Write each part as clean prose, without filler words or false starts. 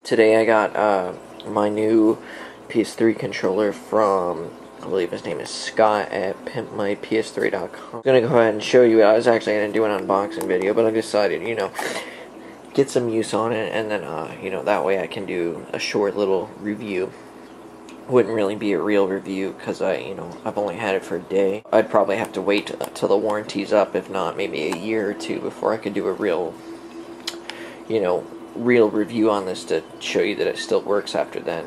Today I got my new PS3 controller from, I believe his name is Scott at pimpmyps3.com. I'm gonna go ahead and show you it. I was actually gonna do an unboxing video, but I decided, get some use on it, and then, that way I can do a short little review. Wouldn't really be a real review because I've only had it for a day. I'd probably have to wait till the warranty's up, if not maybe a year or two, before I could do a real review on this to show you that it still works after then.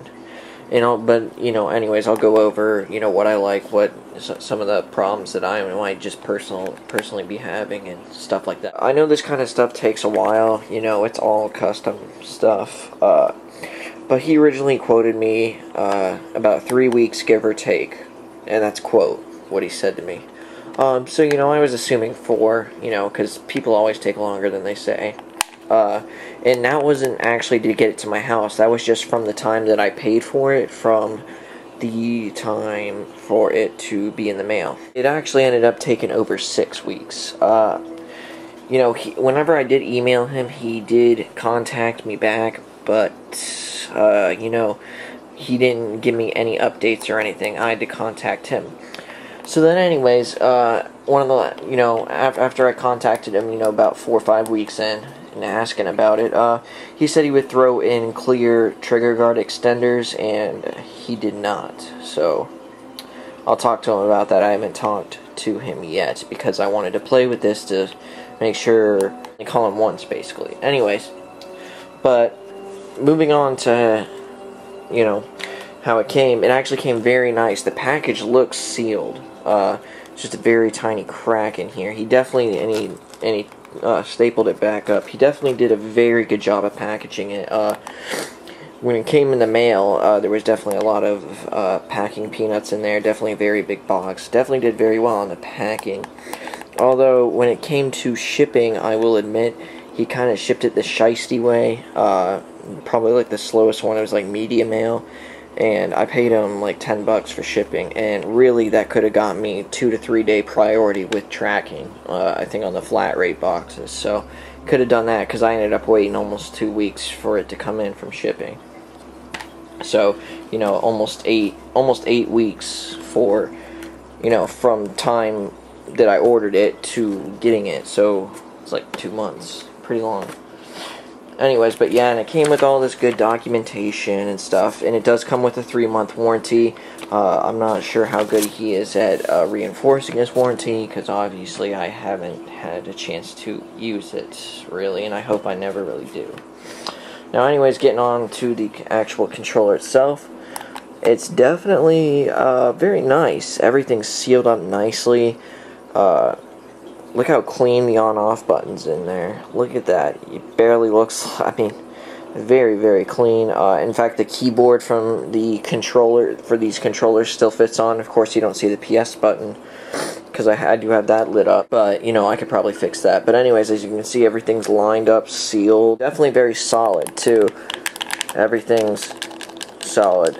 Anyways, I'll go over, what I like, what some of the problems that I might just personally be having and stuff like that. I know this kind of stuff takes a while, it's all custom stuff, but he originally quoted me about 3 weeks, give or take, and that's quote what he said to me. So I was assuming 4, because people always take longer than they say. And that wasn't actually to get it to my house. That was just from the time that I paid for it, from the time for it to be in the mail. It actually ended up taking over 6 weeks. Whenever I did email him, he did contact me back, but, he didn't give me any updates or anything. I had to contact him. So then anyways, after I contacted him, about 4 or 5 weeks in, and asking about it, he said he would throw in clear trigger guard extenders, and he did not. So I'll talk to him about that. I haven't talked to him yet because I wanted to play with this to make sure I call him once, basically. Anyways, but moving on to how it came. It actually came very nice. The package looks sealed. Just a very tiny crack in here. He definitely stapled it back up. He definitely did a very good job of packaging it. When it came in the mail, there was definitely a lot of packing peanuts in there. Definitely a very big box. Definitely did very well on the packing. Although, when it came to shipping, I will admit, he kind of shipped it the shiesty way. Probably like the slowest one. It was like media mail. And I paid him like $10 for shipping, and really that could have got me 2 to 3 day priority with tracking, I think on the flat rate boxes. So could have done that because I ended up waiting almost 2 weeks for it to come in from shipping. So almost eight weeks for from time that I ordered it to getting it. So it's like 2 months, pretty long. Anyways, but yeah, and it came with all this good documentation and stuff, and it does come with a 3-month warranty. I'm not sure how good he is at reinforcing his warranty, because obviously I haven't had a chance to use it, really, and I hope I never really do. Now, anyways, getting on to the actual controller itself, it's definitely very nice. Everything's sealed up nicely. Look how clean the on-off button's in there. Look at that. It barely looks, very, very clean. In fact, the keyboard from the controller, for these controllers, still fits on. Of course, you don't see the PS button, because I do have that lit up. But, I could probably fix that. But anyways, as you can see, everything's lined up, sealed. Definitely very solid, too. Everything's solid.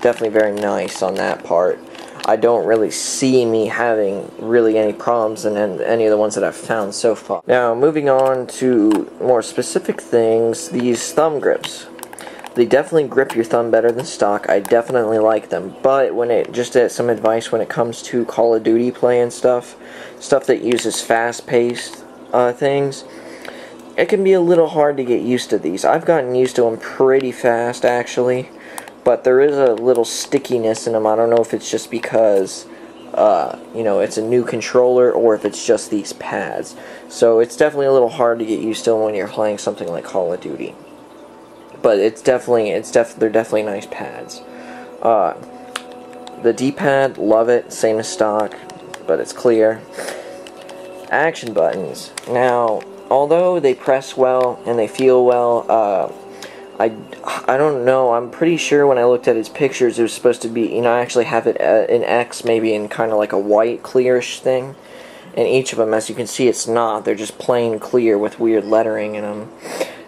Definitely very nice on that part. I don't really see me having really any problems in any of the ones that I've found so far. Now, moving on to more specific things, these thumb grips. They definitely grip your thumb better than stock. I definitely like them. But just some advice when it comes to Call of Duty play and stuff that uses fast-paced things, it can be a little hard to get used to these. I've gotten used to them pretty fast, actually. But there is a little stickiness in them. I don't know if it's just because, it's a new controller, or if it's just these pads. So it's definitely a little hard to get used to when you're playing something like Call of Duty. But they're definitely nice pads. The D-pad, love it, same as stock, but it's clear. Action buttons. Now, although they press well and they feel well, I don't know, I'm pretty sure when I looked at his pictures it was supposed to be, I actually have it in X, maybe in kind of like a white clearish thing, and each of them, as you can see, it's not, they're just plain clear with weird lettering in them,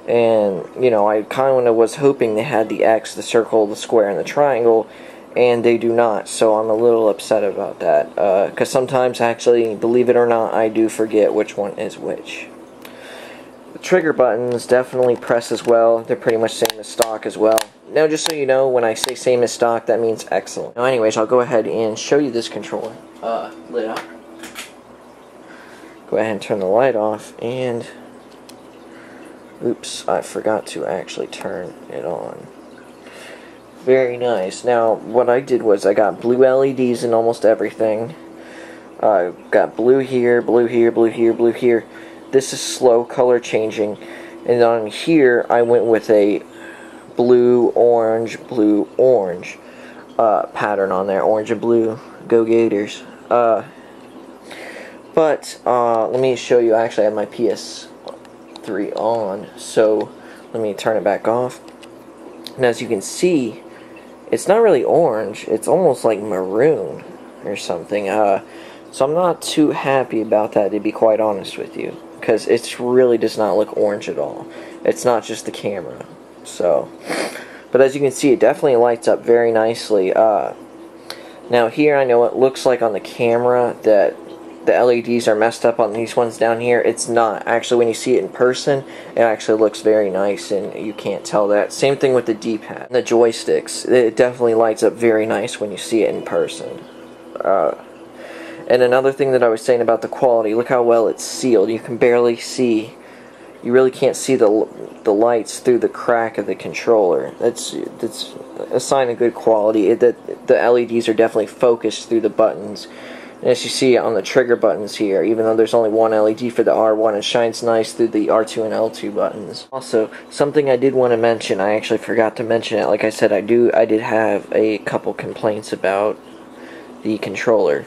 and, I kind of was hoping they had the X, the circle, the square, and the triangle, and they do not, so I'm a little upset about that, because sometimes, actually, believe it or not, I do forget which one is which. trigger buttons definitely press as well. They're pretty much same as stock as well. Now, just so you know, when I say same as stock, that means excellent. Now, anyways, I'll go ahead and show you this controller. Lit up. Go ahead and turn the light off, and oops, I forgot to actually turn it on. Very nice. Now, what I did was I got blue LEDs in almost everything. Got blue here, blue here, blue here, blue here. This is slow color changing. And on here, I went with a blue, orange pattern on there. Orange and blue. Go Gators. But let me show you. I actually have my PS3 on, so let me turn it back off. And as you can see, it's not really orange. It's almost like maroon or something. So I'm not too happy about that, to be quite honest with you, because it really does not look orange at all. It's not just the camera. So, but as you can see, it definitely lights up very nicely. Now here, I know it looks like on the camera that the LEDs are messed up on these ones down here. It's not. Actually, when you see it in person, it actually looks very nice, and you can't tell that. Same thing with the D-pad. The joysticks, it definitely lights up very nice when you see it in person. And another thing that I was saying about the quality, look how well it's sealed. You can barely see, you really can't see the lights through the crack of the controller. That's a sign of good quality. The LEDs are definitely focused through the buttons. And as you see on the trigger buttons here, even though there's only one LED for the R1, it shines nice through the R2 and L2 buttons. Also, something I did want to mention, I actually forgot to mention it. Like I said, I did have a couple complaints about the controller.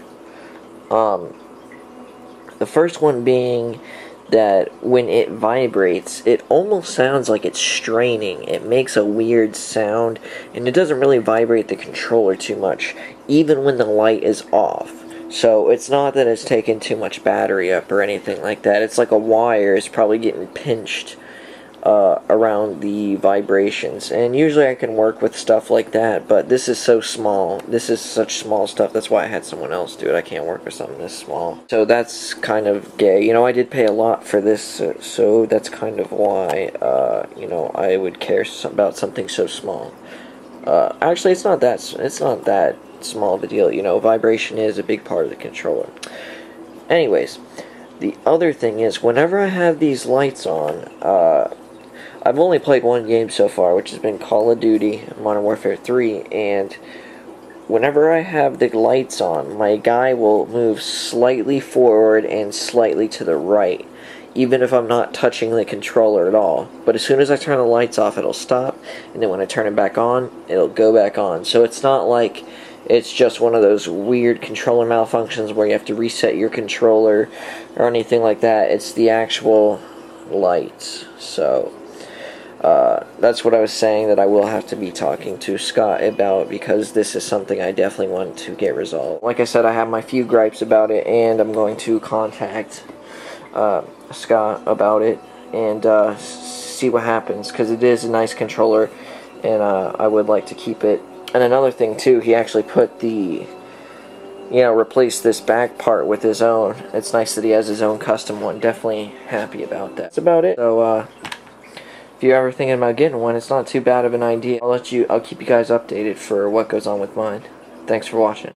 The first one being that when it vibrates, it almost sounds like it's straining. It makes a weird sound, and it doesn't really vibrate the controller too much, even when the light is off. So it's not that it's taking too much battery up or anything like that. It's like a wire is probably getting pinched around the vibrations, and usually I can work with stuff like that, but this is so small. This is such small stuff. That's why I had someone else do it. I can't work with something this small. So that's kind of gay. You know, I did pay a lot for this, so that's kind of why you know, I would care about something so small. Actually, it's not that small of a deal. You know, vibration is a big part of the controller. Anyways, the other thing is, whenever I have these lights on, I've only played one game so far, which has been Call of Duty Modern Warfare 3, and whenever I have the lights on, my guy will move slightly forward and slightly to the right, even if I'm not touching the controller at all. But as soon as I turn the lights off, it'll stop, and then when I turn it back on, it'll go back on. So it's not like it's just one of those weird controller malfunctions where you have to reset your controller or anything like that. It's the actual lights. So that's what I was saying that I will have to be talking to Scott about, because this is something I definitely want to get resolved. Like I said, I have my few gripes about it, and I'm going to contact Scott about it and see what happens, because it is a nice controller, and I would like to keep it. And another thing too, he actually put the, you know, replaced this back part with his own. It's nice that he has his own custom one. Definitely happy about that. That's about it. So if you're ever thinking about getting one, it's not too bad of an idea. I'll keep you guys updated for what goes on with mine. Thanks for watching.